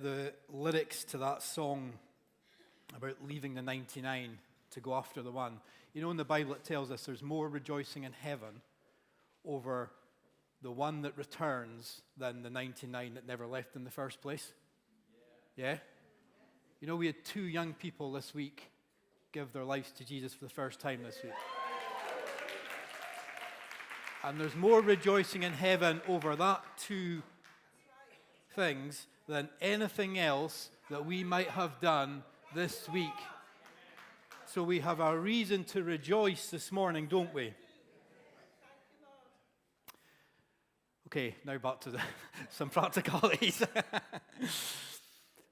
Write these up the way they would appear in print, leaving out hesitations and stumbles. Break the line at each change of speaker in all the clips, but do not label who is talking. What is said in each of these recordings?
The lyrics to that song about leaving the 99 to go after the one. You know, in the Bible it tells us there's more rejoicing in heaven over the one that returns than the 99 that never left in the first place. Yeah? You know, we had 2 young people this week give their lives to Jesus for the first time this week. And there's more rejoicing in heaven over that 2 things than anything else that we might have done this week. So we have a reason to rejoice this morning, don't we? Okay, now back to some practicalities.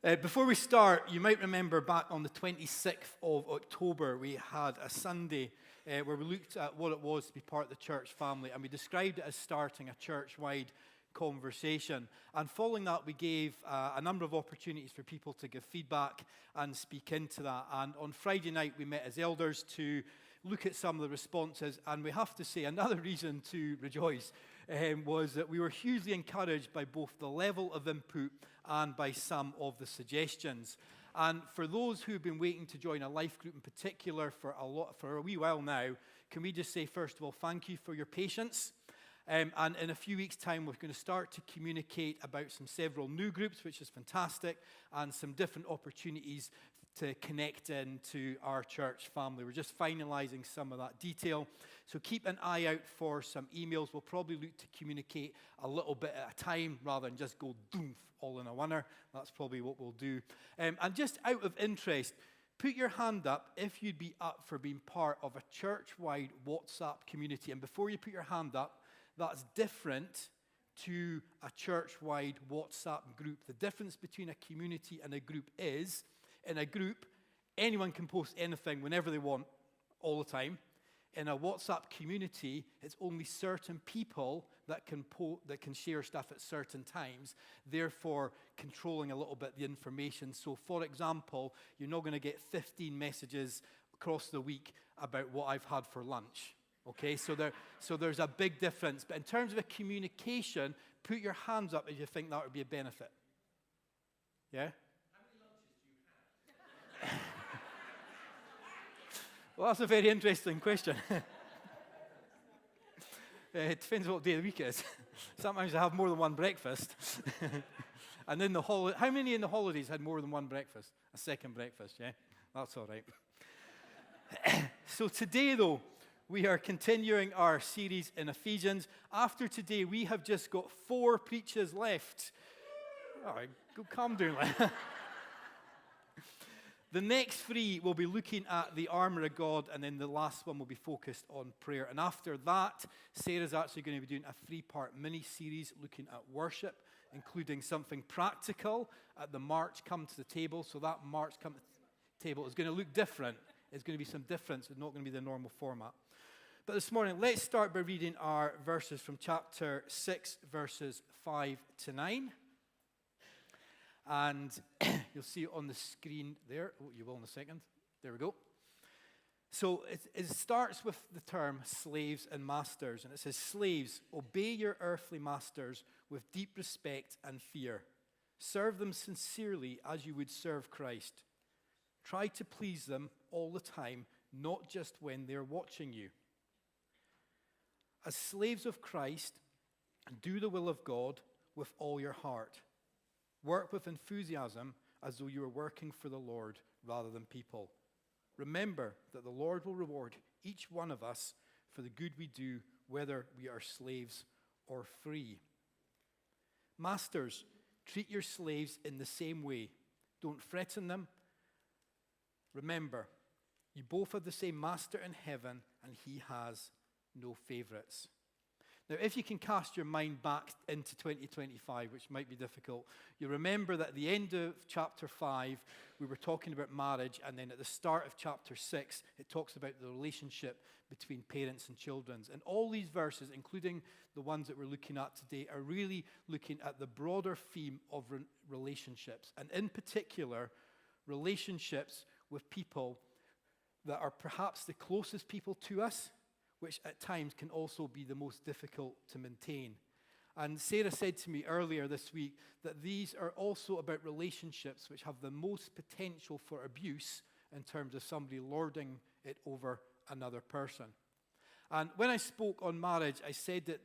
Before we start, you might remember back on the 26th of October, we had a Sunday where we looked at what it was to be part of the church family, and we described it as starting a church-wide conversation. And following that, we gave a number of opportunities for people to give feedback and speak into that. And on Friday night, we met as elders to look at some of the responses. And we have to say, another reason to rejoice was that we were hugely encouraged by both the level of input and by some of the suggestions. And for those who've been waiting to join a life group in particular for a wee while now, can we just say, first of all, thank you for your patience. And in a few weeks' time, we're going to start to communicate about several new groups, which is fantastic, and some different opportunities to connect into our church family. We're just finalizing some of that detail. So keep an eye out for some emails. We'll probably look to communicate a little bit at a time rather than just go doof all in a winner. That's probably what we'll do. And just out of interest, put your hand up if you'd be up for being part of a church-wide WhatsApp community. And before you put your hand up, that's different to a church-wide WhatsApp group. The difference between a community and a group is, in a group, anyone can post anything whenever they want, all the time. In a WhatsApp community, it's only certain people that can share stuff at certain times, therefore controlling a little bit the information. So, for example, you're not going to get 15 messages across the week about what I've had for lunch. Okay, so there's a big difference. But in terms of a communication, put your hands up if you think that would be a benefit. Yeah?
How many lunches do you have?
Well, that's a very interesting question. It depends what day of the week it is. Sometimes I have more than one breakfast. And in how many in the holidays had more than one breakfast? A second breakfast, yeah? That's all right. So today, though, we are continuing our series in Ephesians. After today, we have just got 4 preachers left. All right, go calm down. The next 3 will be looking at the armor of God, and then the last one will be focused on prayer. And after that, Sarah's actually going to be doing a 3-part mini-series looking at worship, including something practical at the March Come to the Table. So that March Come to the Table is going to look different. There's going to be some difference. It's not going to be the normal format. But this morning, let's start by reading our verses from chapter 6, verses 5 to 9. And you'll see it on the screen there. Oh, you will in a second. There we go. So it starts with the term slaves and masters. And it says, slaves, obey your earthly masters with deep respect and fear. Serve them sincerely as you would serve Christ. Try to please them all the time, not just when they're watching you. As slaves of Christ, do the will of God with all your heart. Work with enthusiasm as though you were working for the Lord rather than people. Remember that the Lord will reward each one of us for the good we do, whether we are slaves or free. Masters, treat your slaves in the same way. Don't threaten them. Remember, you both have the same master in heaven, and he has no favorites. Now, if you can cast your mind back into 2025, which might be difficult, you remember that at the end of chapter 5, we were talking about marriage, and then at the start of chapter 6, it talks about the relationship between parents and children. And all these verses, including the ones that we're looking at today, are really looking at the broader theme of relationships, and in particular, relationships with people that are perhaps the closest people to us, which at times can also be the most difficult to maintain. And Sarah said to me earlier this week that these are also about relationships which have the most potential for abuse in terms of somebody lording it over another person. And when I spoke on marriage, I said that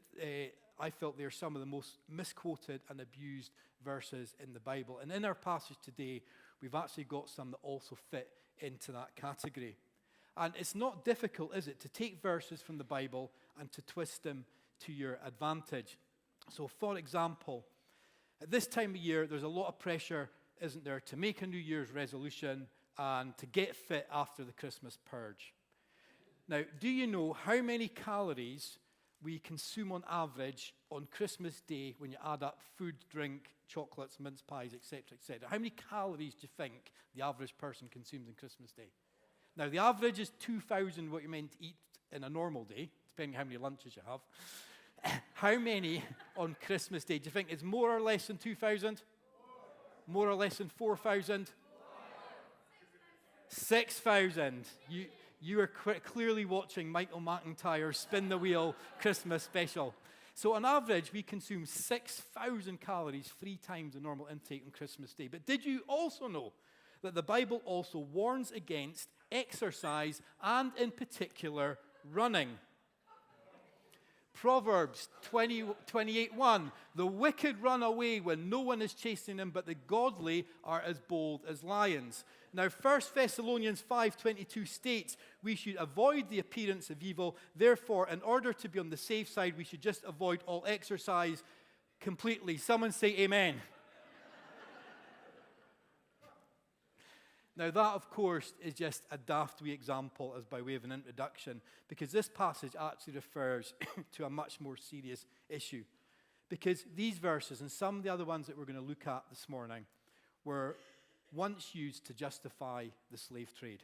I felt they are some of the most misquoted and abused verses in the Bible. And in our passage today, we've actually got some that also fit into that category. And it's not difficult, is it, to take verses from the Bible and to twist them to your advantage. So, for example, at this time of year, there's a lot of pressure, isn't there, to make a New Year's resolution and to get fit after the Christmas purge. Now, do you know how many calories we consume on average on Christmas Day when you add up food, drink, chocolates, mince pies, etc., etc.? How many calories do you think the average person consumes on Christmas Day? Now, the average is 2,000 what you're meant to eat in a normal day, depending on how many lunches you have. How many on Christmas Day? Do you think it's more or less than 2,000? More or less than 4,000? 6,000. You are clearly watching Michael McIntyre's Spin the Wheel Christmas special. So on average, we consume 6,000 calories 3 times the normal intake on Christmas Day. But did you also know that the Bible also warns against exercise and, in particular, running? Proverbs 28:1, the wicked run away when no one is chasing them, but the godly are as bold as lions. Now, 1 Thessalonians 5:22 states we should avoid the appearance of evil. Therefore, in order to be on the safe side, we should just avoid all exercise completely. Someone say amen. Now, that, of course, is just a daft wee example as by way of an introduction, because this passage actually refers to a much more serious issue. Because these verses, and some of the other ones that we're going to look at this morning, were once used to justify the slave trade.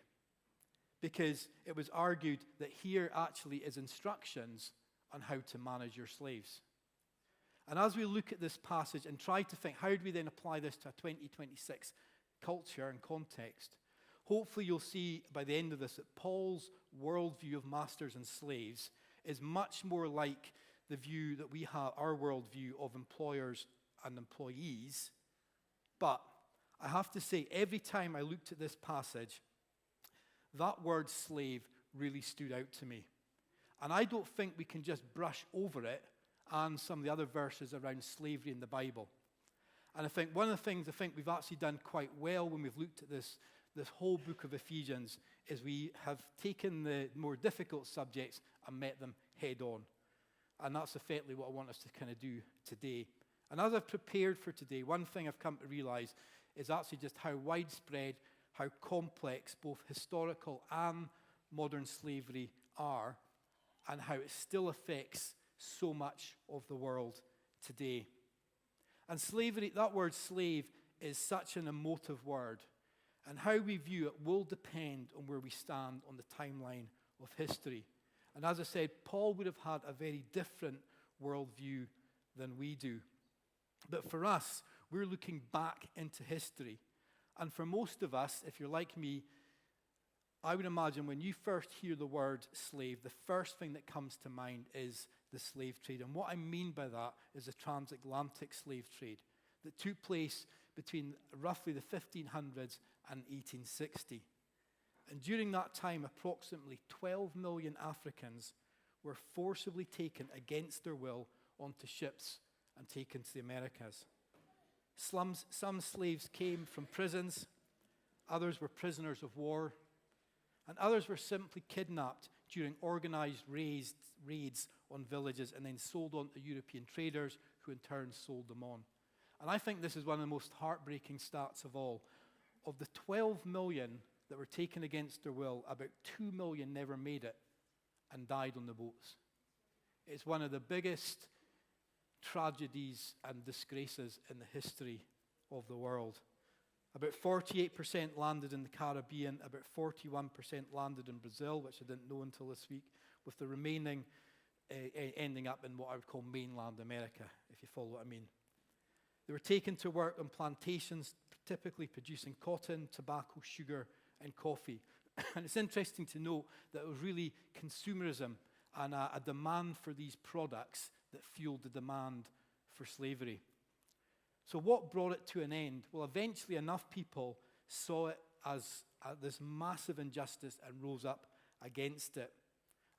Because it was argued that here actually is instructions on how to manage your slaves. And as we look at this passage and try to think, how do we then apply this to a 2026 culture and context, hopefully you'll see by the end of this that Paul's worldview of masters and slaves is much more like the view that we have, our worldview of employers and employees. But I have to say, every time I looked at this passage, that word slave really stood out to me. And I don't think we can just brush over it and some of the other verses around slavery in the Bible. And I think one of the things I think we've actually done quite well when we've looked at this whole book of Ephesians is we have taken the more difficult subjects and met them head on. And that's effectively what I want us to kind of do today. And as I've prepared for today, one thing I've come to realize is actually just how widespread, how complex both historical and modern slavery are, and how it still affects so much of the world today. And slavery, that word slave, is such an emotive word. And how we view it will depend on where we stand on the timeline of history. And as I said, Paul would have had a very different worldview than we do. But for us, we're looking back into history. And for most of us, if you're like me, I would imagine when you first hear the word slave, the first thing that comes to mind is the slave trade. And what I mean by that is the transatlantic slave trade that took place between roughly the 1500s and 1860. And during that time, approximately 12 million Africans were forcibly taken against their will onto ships and taken to the Americas. Some slaves came from prisons, others were prisoners of war, and others were simply kidnapped during organized raids on villages and then sold on to European traders who in turn sold them on. And I think this is one of the most heartbreaking stats of all. Of the 12 million that were taken against their will, about 2 million never made it and died on the boats. It's one of the biggest tragedies and disgraces in the history of the world. About 48% landed in the Caribbean, about 41% landed in Brazil, which I didn't know until this week, with the remaining ending up in what I would call mainland America, if you follow what I mean. They were taken to work on plantations, typically producing cotton, tobacco, sugar, and coffee. And it's interesting to note that it was really consumerism and a demand for these products that fueled the demand for slavery. So what brought it to an end? Well, eventually enough people saw it as this massive injustice and rose up against it.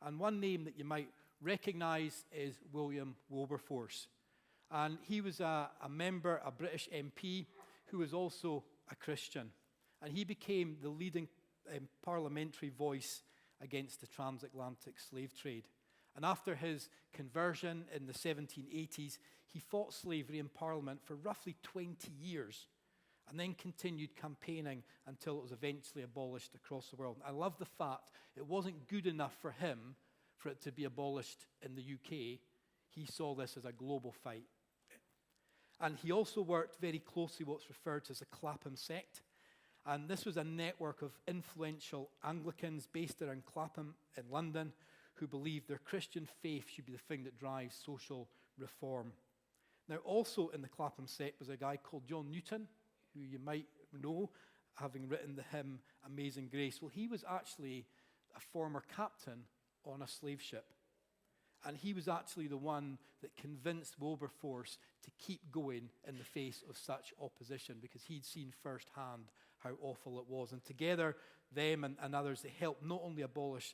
And one name that you might recognize is William Wilberforce. And he was a member, a British MP, who was also a Christian. And he became the leading parliamentary voice against the transatlantic slave trade. And after his conversion in the 1780s, he fought slavery in Parliament for roughly 20 years and then continued campaigning until it was eventually abolished across the world. I love the fact it wasn't good enough for him for it to be abolished in the UK. He saw this as a global fight. And he also worked very closely with what's referred to as the Clapham sect. And this was a network of influential Anglicans based around Clapham in London who believed their Christian faith should be the thing that drives social reform. Now, also in the Clapham sect was a guy called John Newton, who you might know, having written the hymn Amazing Grace. Well, he was actually a former captain on a slave ship. And he was actually the one that convinced Wilberforce to keep going in the face of such opposition, because he'd seen firsthand how awful it was. And together, them and others, they helped not only abolish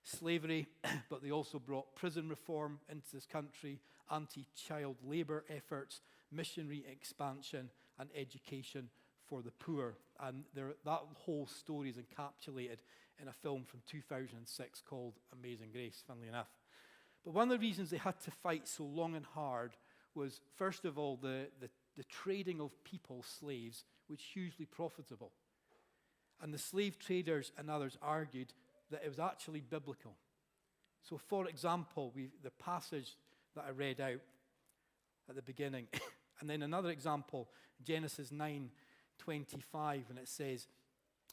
slavery, but they also brought prison reform into this country, anti-child labor efforts, missionary expansion, and education for the poor. And that whole story is encapsulated in a film from 2006 called Amazing Grace, funnily enough. But one of the reasons they had to fight so long and hard was, first of all, the trading of people, slaves, which was hugely profitable. And the slave traders and others argued that it was actually biblical. So, for example, the passage that I read out at the beginning, and then another example, Genesis 9:25, and it says,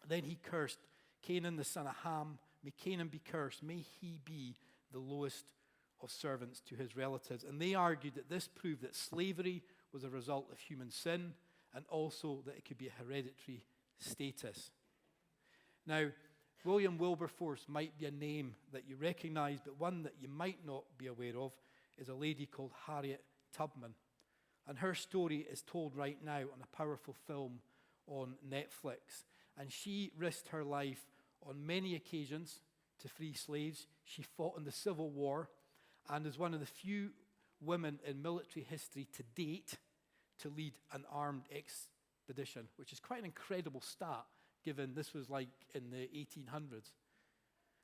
"Then he cursed Canaan the son of Ham. May Canaan be cursed. May he be the lowest of servants to his relatives." And they argued that this proved that slavery was a result of human sin, and also that it could be a hereditary status. Now, William Wilberforce might be a name that you recognize, but one that you might not be aware of is a lady called Harriet Tubman. And her story is told right now on a powerful film on Netflix. And she risked her life on many occasions to free slaves. She fought in the Civil War and is one of the few women in military history to date to lead an armed expedition, which is quite an incredible stat, given this was like in the 1800s.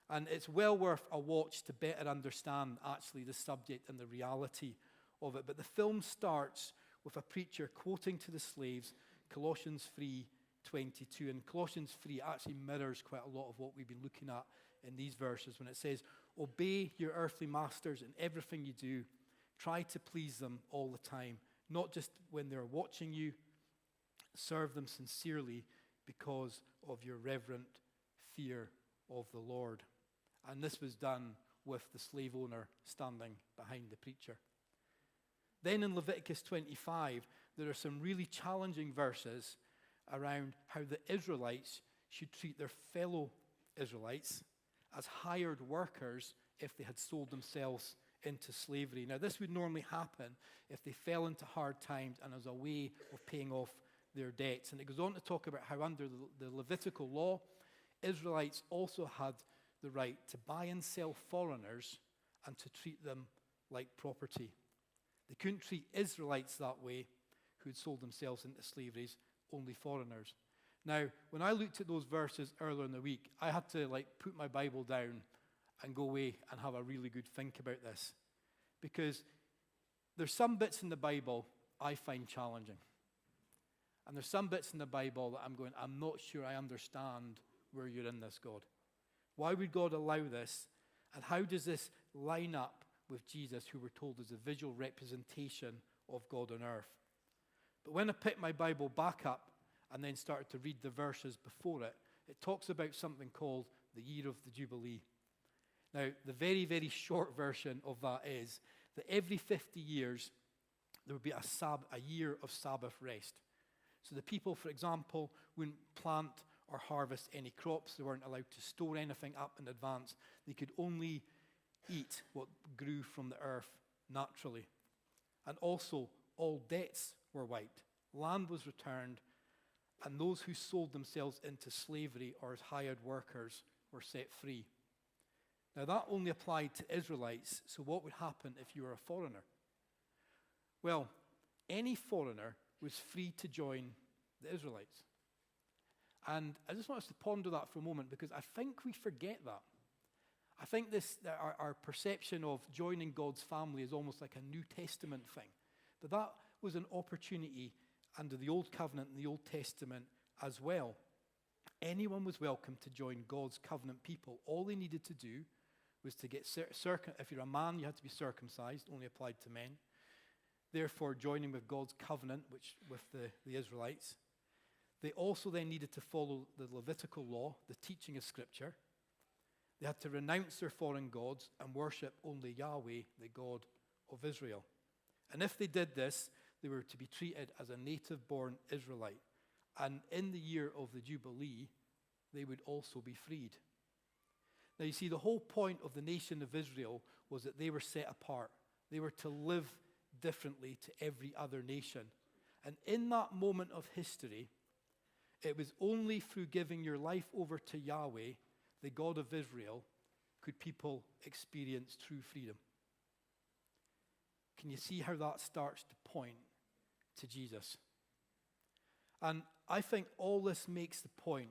And it's well worth a watch to better understand actually the subject and the reality of it. But the film starts with a preacher quoting to the slaves Colossians 3:22. And Colossians 3 actually mirrors quite a lot of what we've been looking at in these verses when it says, "Obey your earthly masters in everything you do. Try to please them all the time, not just when they're watching you. Serve them sincerely because of your reverent fear of the Lord." And this was done with the slave owner standing behind the preacher. Then in Leviticus 25, there are some really challenging verses around how the Israelites should treat their fellow Israelites as hired workers if they had sold themselves into slavery. Now, this would normally happen if they fell into hard times and as a way of paying off their debts. And it goes on to talk about how under the Levitical law, Israelites also had the right to buy and sell foreigners and to treat them like property. They couldn't treat Israelites that way who'd sold themselves into slavery, only foreigners. Now, when I looked at those verses earlier in the week, I had to put my Bible down and go away and have a really good think about this. Because there's some bits in the Bible I find challenging. And there's some bits in the Bible that I'm not sure I understand where you're in this, God. Why would God allow this? And how does this line up with Jesus, who we're told is a visual representation of God on earth? But when I picked my Bible back up and then started to read the verses before it, it talks about something called the year of the Jubilee. Now, the very, very short version of that is that every 50 years, there would be a year of Sabbath rest. So the people, for example, wouldn't plant or harvest any crops. They weren't allowed to store anything up in advance. They could only eat what grew from the earth naturally. And also, all debts were wiped, land was returned, and those who sold themselves into slavery or as hired workers were set free. Now that only applied to Israelites, so what would happen if you were a foreigner? Well, any foreigner was free to join the Israelites. And I just want us to ponder that for a moment, because I think we forget that. I think our perception of joining God's family is almost like a New Testament thing. But that was an opportunity under the Old Covenant and the Old Testament as well. Anyone was welcome to join God's covenant people. All they needed to do was to get if you're a man, you had to be circumcised, only applied to men. Therefore, joining with God's covenant, which with the Israelites. They also then needed to follow the Levitical law, the teaching of Scripture. They had to renounce their foreign gods and worship only Yahweh, the God of Israel. And if they did this, they were to be treated as a native-born Israelite. And in the year of the Jubilee, they would also be freed. Now you see, the whole point of the nation of Israel was that they were set apart. They were to live differently to every other nation. And in that moment of history, it was only through giving your life over to Yahweh, the God of Israel, could people experience true freedom. Can you see how that starts to point to Jesus? And I think all this makes the point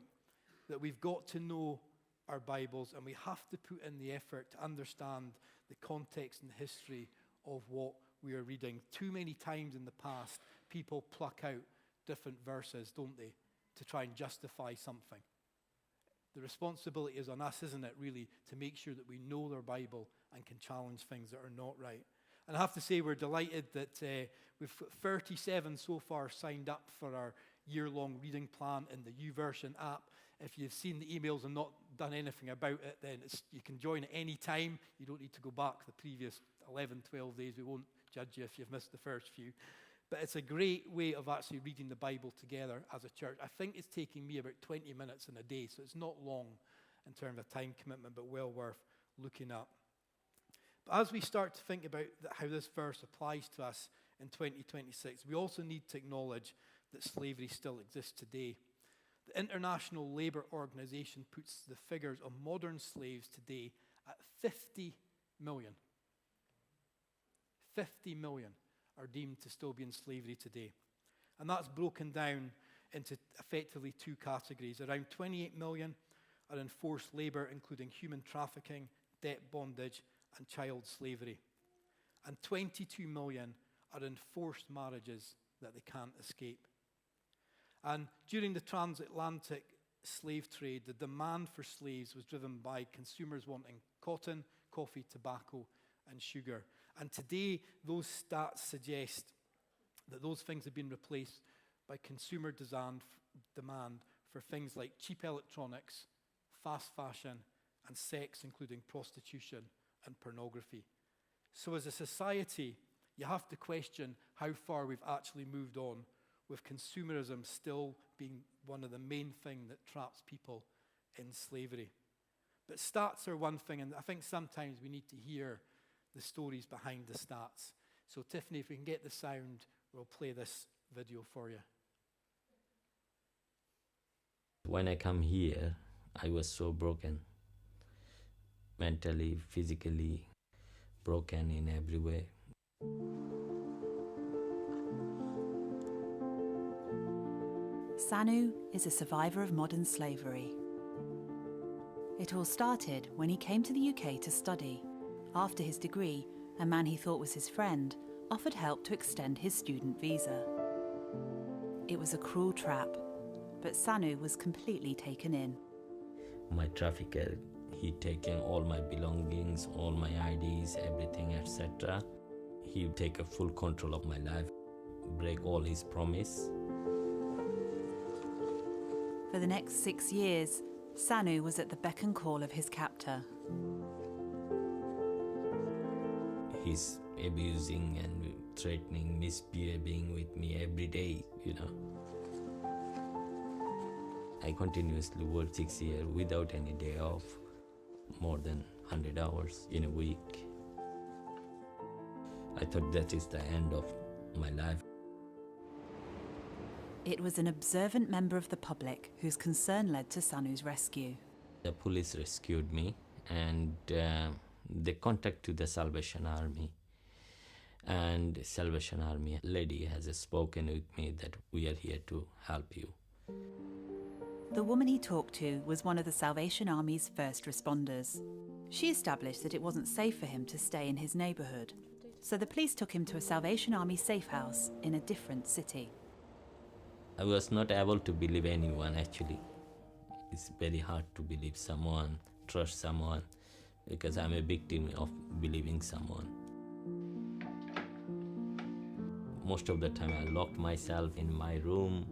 that we've got to know our Bibles, and we have to put in the effort to understand the context and history of what we are reading. Too many times in the past, people pluck out different verses, don't they, to try and justify something. The responsibility is on us, isn't it, really, to make sure that we know our Bible and can challenge things that are not right. And I have to say, we're delighted that we've 37 so far signed up for our year-long reading plan in the YouVersion app. If you've seen the emails and not done anything about it, then you can join at any time. You don't need to go back the previous 11, 12 days. We won't judge you if you've missed the first few. But it's a great way of actually reading the Bible together as a church. I think it's taking me about 20 minutes in a day, so it's not long in terms of time commitment, but well worth looking at. But as we start to think about how this verse applies to us in 2026, we also need to acknowledge that slavery still exists today. The International Labour Organization puts the figures of modern slaves today at 50 million. 50 million are deemed to still be in slavery today. And that's broken down into effectively two categories. Around 28 million are in forced labour, including human trafficking, debt bondage, and child slavery. And 22 million are in forced marriages that they can't escape. And during the transatlantic slave trade, the demand for slaves was driven by consumers wanting cotton, coffee, tobacco, and sugar. And today, those stats suggest that those things have been replaced by consumer demand for things like cheap electronics, fast fashion, and sex, including prostitution and pornography. So as a society, you have to question how far we've actually moved on, with consumerism still being one of the main things that traps people in slavery. But stats are one thing, and I think sometimes we need to hear the stories behind the stats. So Tiffany, if we can get the sound, we'll play this video for you.
When I come here, I was so broken. Mentally, physically, broken in every way.
Sanu is a survivor of modern slavery. It all started when he came to the UK to study. After his degree, a man he thought was his friend offered help to extend his student visa. It was a cruel trap, but Sanu was completely taken in.
My trafficker, he taken all my belongings, all my IDs, everything, etc. He take a full control of my life, break all his promise.
For the next 6 years, Sanu was at the beck and call of his captor.
He's abusing and threatening, misbehaving with me every day, I continuously work 6 years without any day off, more than 100 hours in a week. I thought that is the end of my life.
It was an observant member of the public whose concern led to Sanu's rescue.
The police rescued me, and they contacted the Salvation Army. And Salvation Army lady has spoken with me that we are here to help you.
The woman he talked to was one of the Salvation Army's first responders. She established that it wasn't safe for him to stay in his neighbourhood, so the police took him to a Salvation Army safe house in a different city.
I was not able to believe anyone actually. It's very hard to believe someone, trust someone, because I'm a victim of believing someone. Most of the time I locked myself in my room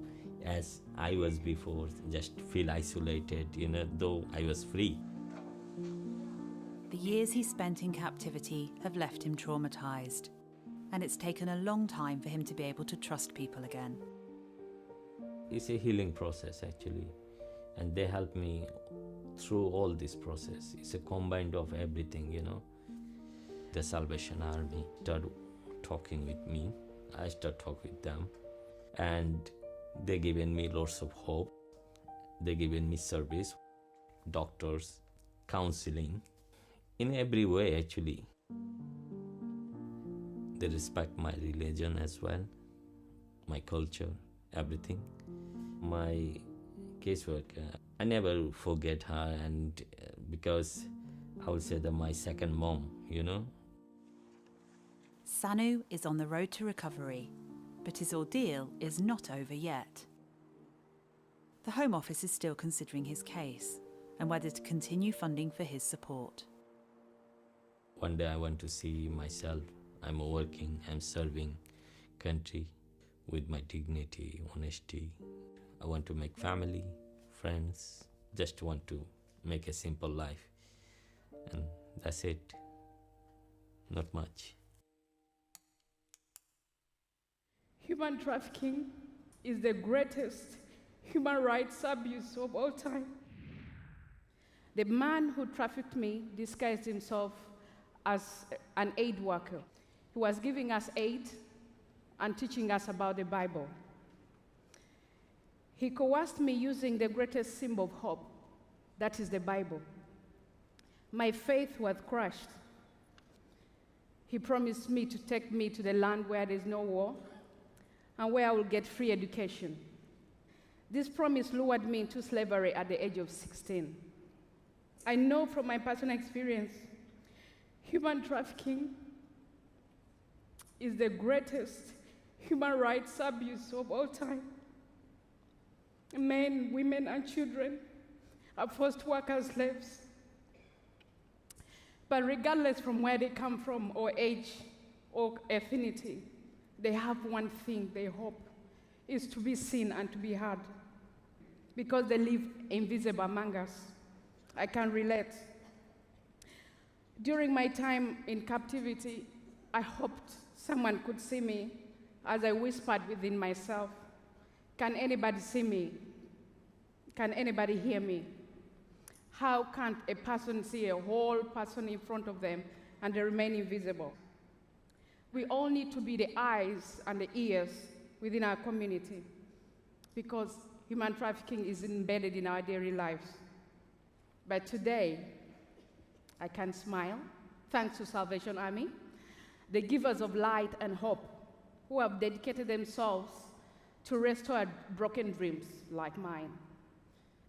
as I was before, just feel isolated, though I was free.
The years he spent in captivity have left him traumatised, and it's taken a long time for him to be able to trust people again.
It's a healing process actually, and they help me through all this process. It's a combined of everything, The Salvation Army started talking with me. I started talking with them, and they given me lots of hope. They given me service, doctors, counseling, in every way actually. They respect my religion as well, my culture, everything. My caseworker, I never forget her, and because I would say that my second mom,
Sanu is on the road to recovery, but his ordeal is not over yet. The Home Office is still considering his case and whether to continue funding for his support.
One day I want to see myself. I'm working, I'm serving country with my dignity, honesty. I want to make family, friends, just want to make a simple life. And that's it. Not much.
Human trafficking is the greatest human rights abuse of all time. The man who trafficked me disguised himself as an aid worker. He was giving us aid and teaching us about the Bible. He coerced me using the greatest symbol of hope, that is the Bible. My faith was crushed. He promised me to take me to the land where there's no war and where I will get free education. This promise lured me into slavery at the age of 16. I know from my personal experience, human trafficking is the greatest human rights abuse of all time. Men, women, and children are forced to work as slaves. But regardless from where they come from, or age, or affinity, they have one thing they hope, is to be seen and to be heard. Because they live invisible among us. I can relate. During my time in captivity, I hoped someone could see me as I whispered within myself, can anybody see me? Can anybody hear me? How can't a person see a whole person in front of them and they remain invisible? We all need to be the eyes and the ears within our community because human trafficking is embedded in our daily lives. But today, I can smile, thanks to Salvation Army, the givers of light and hope, who have dedicated themselves to restore broken dreams like mine.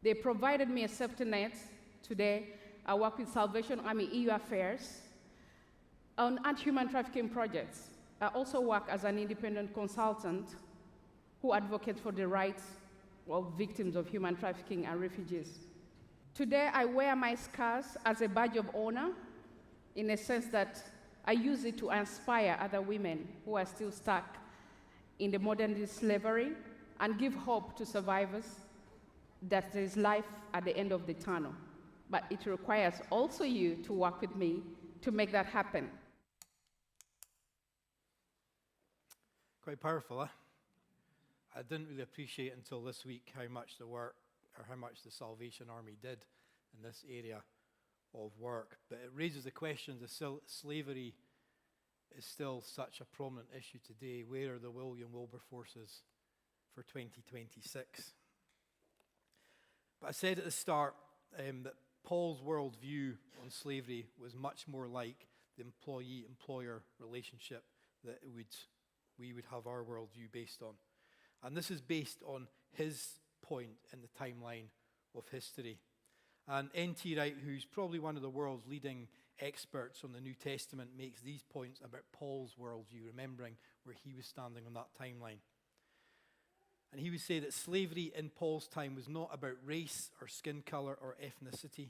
They provided me a safety net. Today, I work with Salvation Army EU Affairs on anti-human trafficking projects. I also work as an independent consultant who advocates for the rights of victims of human trafficking and refugees. Today, I wear my scars as a badge of honor in a sense that I use it to inspire other women who are still stuck in the modern-day slavery and give hope to survivors that there is life at the end of the tunnel. But it requires also you to work with me to make that happen.
Quite powerful, eh? I didn't really appreciate until this week how much the work, or how much the Salvation Army did in this area of work. But it raises the questions of slavery is still such a prominent issue today. Where are the William Wilberforces for 2026? But I said at the start that Paul's worldview on slavery was much more like the employee-employer relationship that we would have our worldview based on. And this is based on his point in the timeline of history. And N.T. Wright, who's probably one of the world's leading experts on the New Testament, makes these points about Paul's worldview, remembering where he was standing on that timeline. And he would say that slavery in Paul's time was not about race or skin color or ethnicity.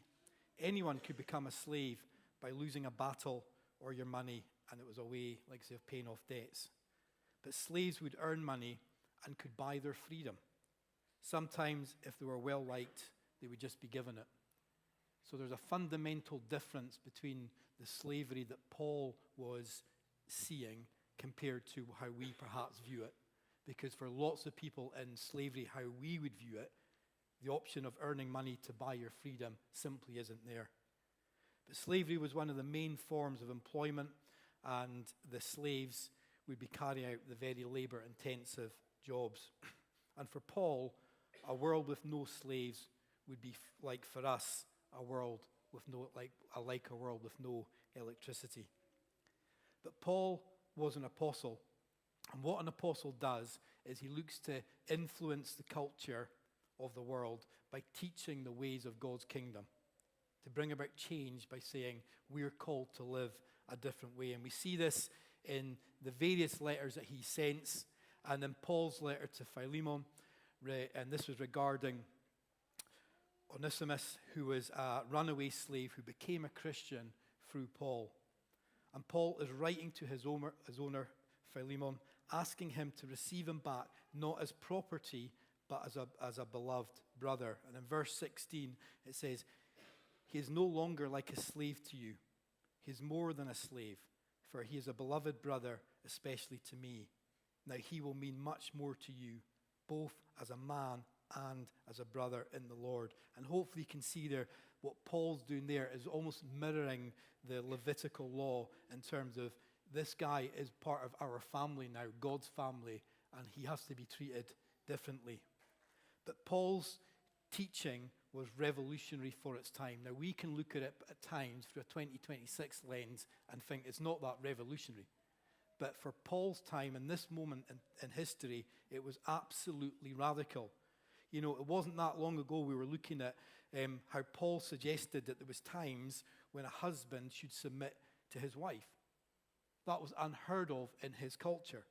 Anyone could become a slave by losing a battle or your money, and it was a way, like say, of paying off debts. But slaves would earn money and could buy their freedom. Sometimes, if they were well liked, they would just be given it. So there's a fundamental difference between the slavery that Paul was seeing compared to how we perhaps view it. Because for lots of people in slavery, how we would view it, the option of earning money to buy your freedom simply isn't there. But slavery was one of the main forms of employment, and the slaves would be carrying out the very labor-intensive jobs. And for Paul, a world with no slaves would be like for us, a world with no, like a world with no electricity. But Paul was an apostle. And what an apostle does is he looks to influence the culture of the world by teaching the ways of God's kingdom, to bring about change by saying we're called to live a different way. And we see this in the various letters that he sends, and in Paul's letter to Philemon, and this was regarding Onesimus, who was a runaway slave who became a Christian through Paul. And Paul is writing to his owner Philemon, asking him to receive him back, not as property, but as a beloved brother. And in verse 16, it says, he is no longer like a slave to you. He is more than a slave, for he is a beloved brother, especially to me. Now he will mean much more to you, both as a man and as a brother in the Lord. And hopefully you can see there what Paul's doing there is almost mirroring the Levitical law in terms of this guy is part of our family now, God's family, and he has to be treated differently. But Paul's teaching was revolutionary for its time. Now we can look at it at times through a 2026 lens and think it's not that revolutionary. But for Paul's time, in this moment in history, it was absolutely radical. You know, it wasn't that long ago we were looking at how Paul suggested that there was times when a husband should submit to his wife. That was unheard of in his culture.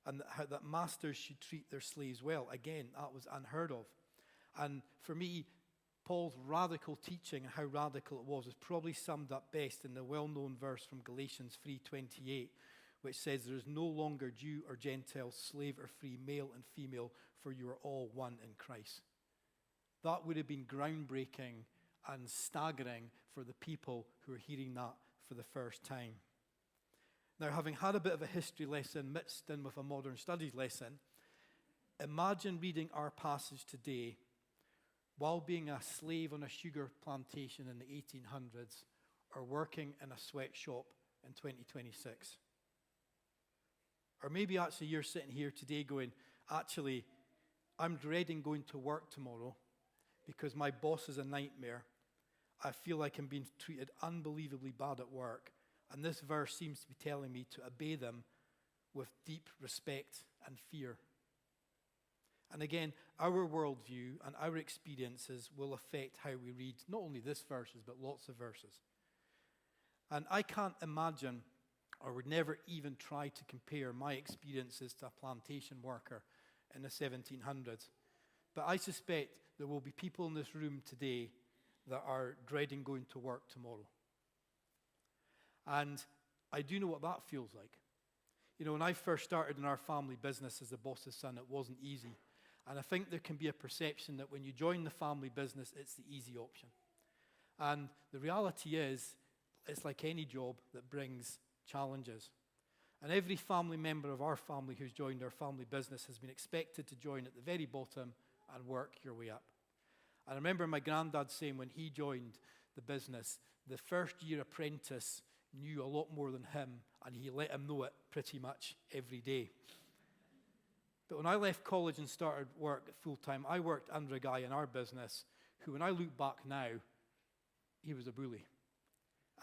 And how that masters should treat their slaves well. Again, that was unheard of. And for me, Paul's radical teaching and how radical it was is probably summed up best in the well-known verse from Galatians 3:28, which says, there is no longer Jew or Gentile, slave or free, male and female, for you are all one in Christ. That would have been groundbreaking and staggering for the people who are hearing that for the first time. Now, having had a bit of a history lesson mixed in with a modern studies lesson, imagine reading our passage today while being a slave on a sugar plantation in the 1800s or working in a sweatshop in 2026. Or maybe actually you're sitting here today going, actually, I'm dreading going to work tomorrow because my boss is a nightmare. I feel like I'm being treated unbelievably bad at work. And this verse seems to be telling me to obey them with deep respect and fear. And again, our worldview and our experiences will affect how we read not only this verses, but lots of verses. And I can't imagine, or would never even try to compare my experiences to a plantation worker in the 1700s. But I suspect there will be people in this room today that are dreading going to work tomorrow. And I do know what that feels like. You know, when I first started in our family business as the boss's son, it wasn't easy. And I think there can be a perception that when you join the family business, it's the easy option. And the reality is, it's like any job that brings challenges. And every family member of our family who's joined our family business has been expected to join at the very bottom and work your way up. I remember my granddad saying when he joined the business, the first year apprentice knew a lot more than him, and he let him know it pretty much every day. But when I left college and started work full-time, I worked under a guy in our business who, when I look back now, he was a bully.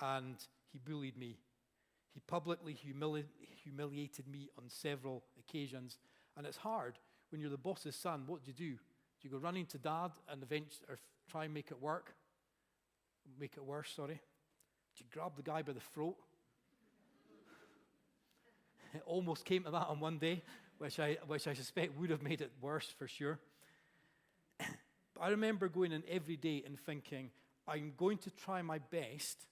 And he bullied me. He publicly humiliated me on several occasions. And it's hard when you're the boss's son. What do? Do you go running to dad and eventually, or try and make it work? Make it worse, sorry. Do you grab the guy by the throat? It almost came to that on one day, which I suspect would have made it worse for sure. But I remember going in every day and thinking, I'm going to try my best,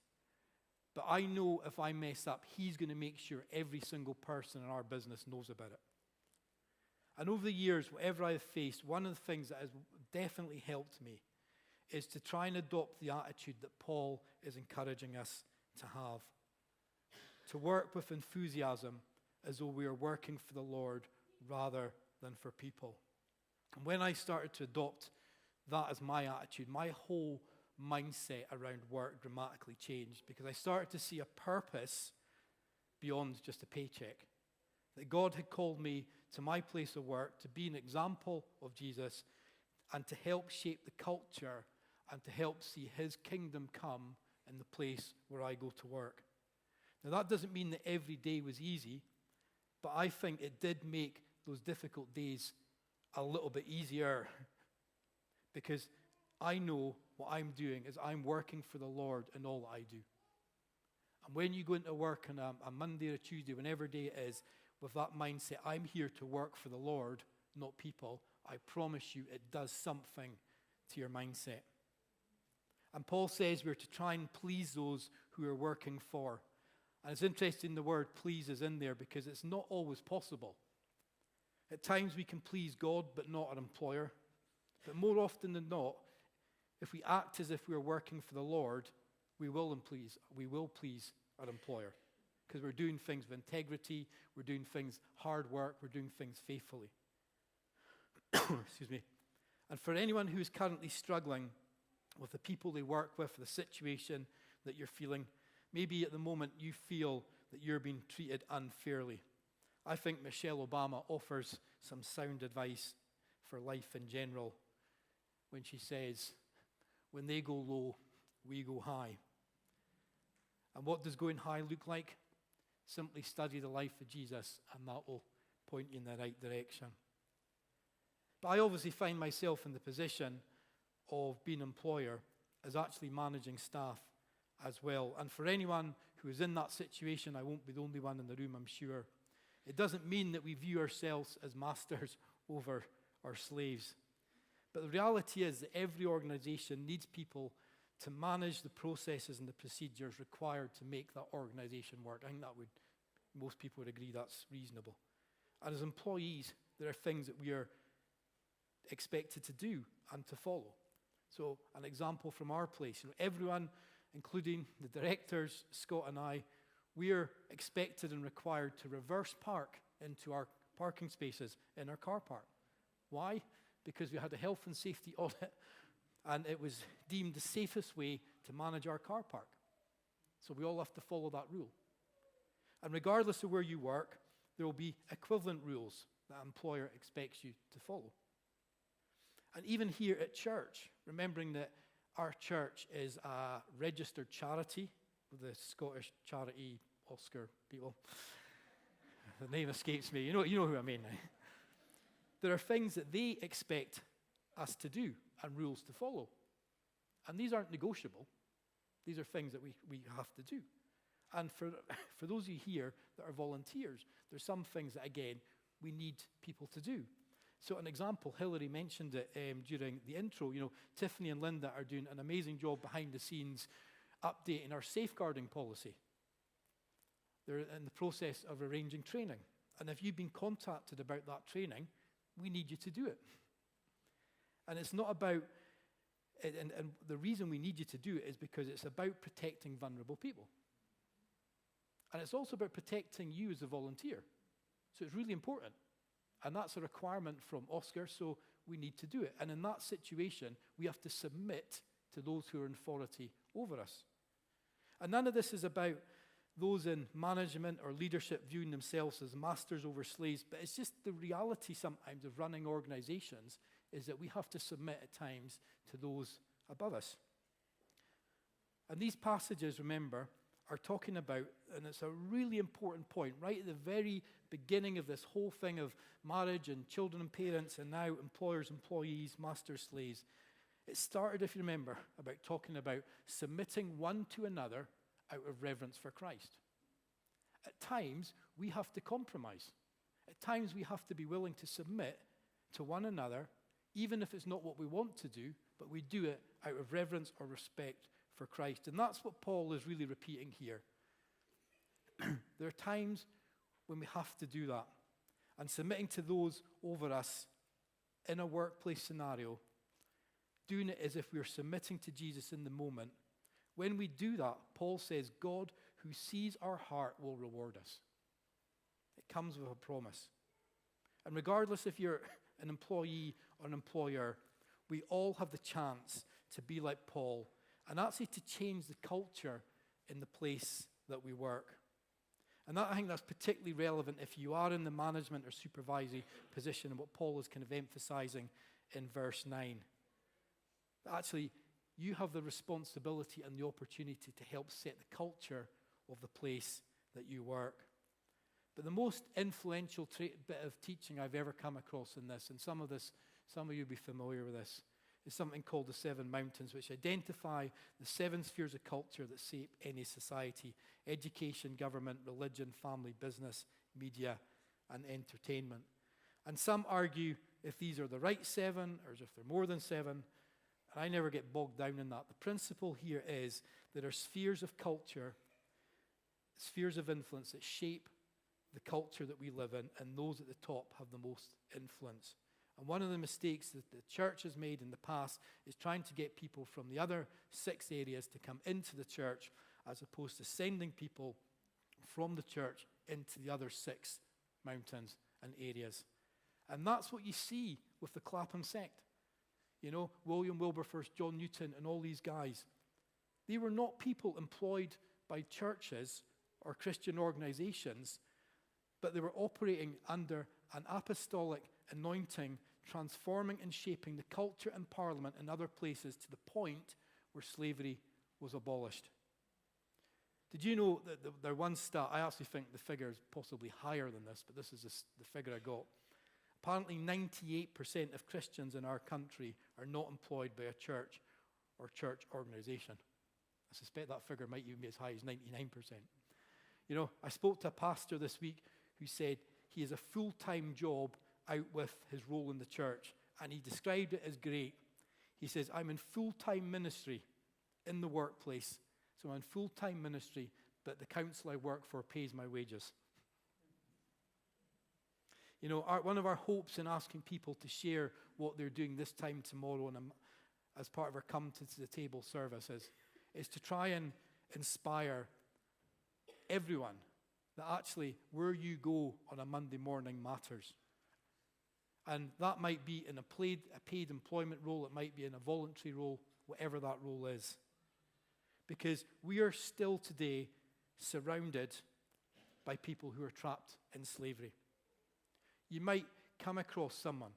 but I know if I mess up, he's going to make sure every single person in our business knows about it. And over the years, whatever I have faced, one of the things that has definitely helped me is to try and adopt the attitude that Paul is encouraging us to have. To work with enthusiasm as though we are working for the Lord rather than for people. And when I started to adopt that as my attitude, my whole mindset around work dramatically changed, because I started to see a purpose beyond just a paycheck. That God had called me to my place of work to be an example of Jesus and to help shape the culture and to help see his kingdom come in the place where I go to work. Now that doesn't mean that every day was easy, but I think it did make those difficult days a little bit easier, because I know what I'm doing is I'm working for the Lord in all that I do. And when you go into work on a Monday or a Tuesday, whenever day it is, with that mindset, I'm here to work for the Lord, not people, I promise you it does something to your mindset. And Paul says we're to try and please those who are working for. And it's interesting the word please is in there, because it's not always possible. At times we can please God, but not our employer. But more often than not, if we act as if we're working for the Lord, we will please our employer, because we're doing things with integrity, we're doing things hard work, we're doing things faithfully. Excuse me. And for anyone who is currently struggling with the people they work with, the situation that you're feeling, maybe at the moment you feel that you're being treated unfairly. I think Michelle Obama offers some sound advice for life in general when she says, when they go low, we go high. And what does going high look like? Simply study the life of Jesus, and that will point you in the right direction. But I obviously find myself in the position of being an employer as actually managing staff as well. And for anyone who is in that situation, I won't be the only one in the room, I'm sure. It doesn't mean that we view ourselves as masters over our slaves. But the reality is that every organization needs people to manage the processes and the procedures required to make that organization work. I think most people would agree that's reasonable. And as employees, there are things that we are expected to do and to follow. So an example from our place, everyone, including the directors, Scott and I, we are expected and required to reverse park into our parking spaces in our car park. Why? Because we had a health and safety audit, and it was deemed the safest way to manage our car park. So we all have to follow that rule. And regardless of where you work, there will be equivalent rules that an employer expects you to follow. And even here at church, remembering that our church is a registered charity with the Scottish Charity Oscar people. The name escapes me. You know who I mean now. There are things that they expect us to do and rules to follow. And these aren't negotiable. These are things that we have to do. And for those of you here that are volunteers, there's some things that, again, we need people to do. So an example, Hillary mentioned it during the intro. Tiffany and Linda are doing an amazing job behind the scenes updating our safeguarding policy. They're in the process of arranging training. And if you've been contacted about that training, we need you to do it. And it's not about, and the reason we need you to do it is because it's about protecting vulnerable people. And it's also about protecting you as a volunteer. So it's really important. And that's a requirement from Oscar, so we need to do it. And in that situation, we have to submit to those who are in authority over us. And none of this is about those in management or leadership viewing themselves as masters over slaves, but it's just the reality sometimes of running organizations is that we have to submit at times to those above us. And these passages, remember, are talking about, and it's a really important point, right at the very beginning of this whole thing of marriage and children and parents, and now employers, employees, masters, slaves. It started, if you remember, about talking about submitting one to another out of reverence for Christ. At times, we have to compromise. At times, we have to be willing to submit to one another, even if it's not what we want to do, but we do it out of reverence or respect for Christ. And that's what Paul is really repeating here. There are times when we have to do that. And submitting to those over us in a workplace scenario, doing it as if we're submitting to Jesus in the moment. When we do that, Paul says, God who sees our heart will reward us. It comes with a promise. And regardless if you're an employee or an employer, we all have the chance to be like Paul and actually to change the culture in the place that we work. And I think that's particularly relevant if you are in the management or supervisory position, and what Paul is kind of emphasizing in verse 9. Actually, you have the responsibility and the opportunity to help set the culture of the place that you work. But the most influential bit of teaching I've ever come across in this, and some of you will be familiar with this, is something called the 7 Mountains, which identify the 7 spheres of culture that shape any society: education, government, religion, family, business, media, and entertainment. And some argue if these are the right 7 or if they're more than 7, and I never get bogged down in that. The principle here is that there are spheres of culture, spheres of influence that shape the culture that we live in, and those at the top have the most influence. And one of the mistakes that the church has made in the past is trying to get people from the other 6 areas to come into the church, as opposed to sending people from the church into the other 6 mountains and areas. And that's what you see with the Clapham sect. You know, William Wilberforce, John Newton, and all these guys. They were not people employed by churches or Christian organizations, but they were operating under an apostolic anointing, transforming and shaping the culture and parliament and other places to the point where slavery was abolished. Did you know that there one stat, I actually think the figure is possibly higher than this, but this is the figure I got. Apparently 98% of Christians in our country are not employed by a church or church organization. I suspect that figure might even be as high as 99%. You know, I spoke to a pastor this week who said he has a full-time job out with his role in the church, and he described it as great. He says, I'm in full-time ministry in the workplace, so I'm in full-time ministry, but the council I work for pays my wages. You know, one of our hopes in asking people to share what they're doing this time tomorrow and as part of our Come to the Table service is to try and inspire everyone that actually where you go on a Monday morning matters. And that might be in a paid employment role, it might be in a voluntary role, whatever that role is. Because we are still today surrounded by people who are trapped in slavery. You might come across someone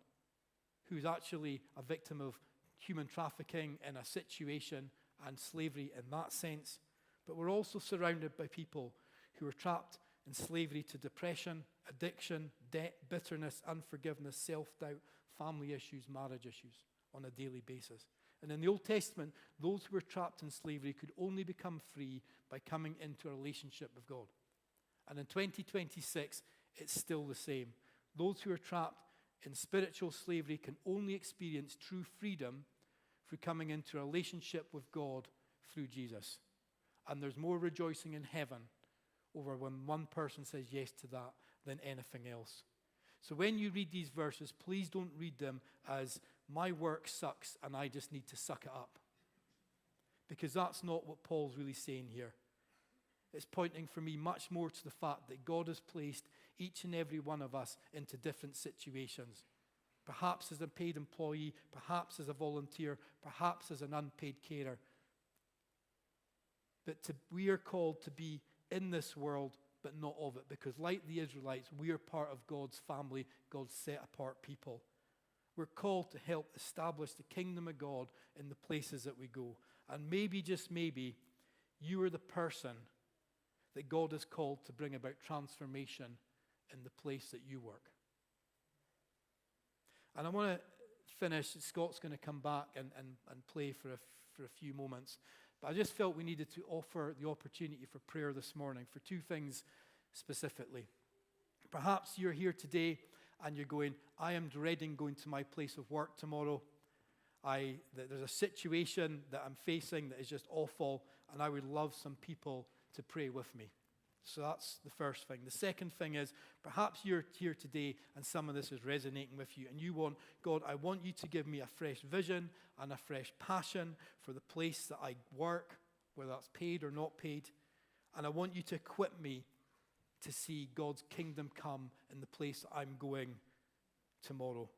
who's actually a victim of human trafficking in a situation and slavery in that sense. But we're also surrounded by people who are trapped in slavery to depression, addiction, debt, bitterness, unforgiveness, self-doubt, family issues, marriage issues on a daily basis. And in the Old Testament, those who were trapped in slavery could only become free by coming into a relationship with God. And in 2026, it's still the same. Those who are trapped in spiritual slavery can only experience true freedom through coming into a relationship with God through Jesus. And there's more rejoicing in heaven over when one person says yes to that than anything else. So when you read these verses, please don't read them as my work sucks and I just need to suck it up. Because that's not what Paul's really saying here. It's pointing for me much more to the fact that God has placed each and every one of us into different situations. Perhaps as a paid employee, perhaps as a volunteer, perhaps as an unpaid carer. But we are called to be in this world, but not of it. Because like the Israelites, we are part of God's family, God's set-apart people. We're called to help establish the kingdom of God in the places that we go. And maybe, just maybe, you are the person that God has called to bring about transformation in the place that you work. And I want to finish. Scott's going to come back and play for a few moments. But I just felt we needed to offer the opportunity for prayer this morning for two things specifically. Perhaps you're here today and you're going, I am dreading going to my place of work tomorrow. There's a situation that I'm facing that is just awful, and I would love some people to pray with me. So that's the first thing. The second thing is, perhaps you're here today and some of this is resonating with you, and you want, God, I want you to give me a fresh vision and a fresh passion for the place that I work, whether that's paid or not paid, and I want you to equip me to see God's kingdom come in the place that I'm going tomorrow.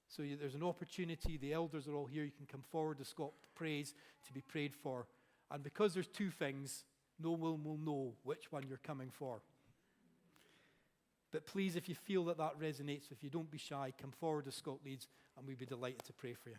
So there's an opportunity. The elders are all here. You can come forward to Scott Praise to be prayed for. And because there's two things, no one will know which one you're coming for. But please, if you feel that resonates, if you don't be shy, come forward as Scott leads, and we'd be delighted to pray for you.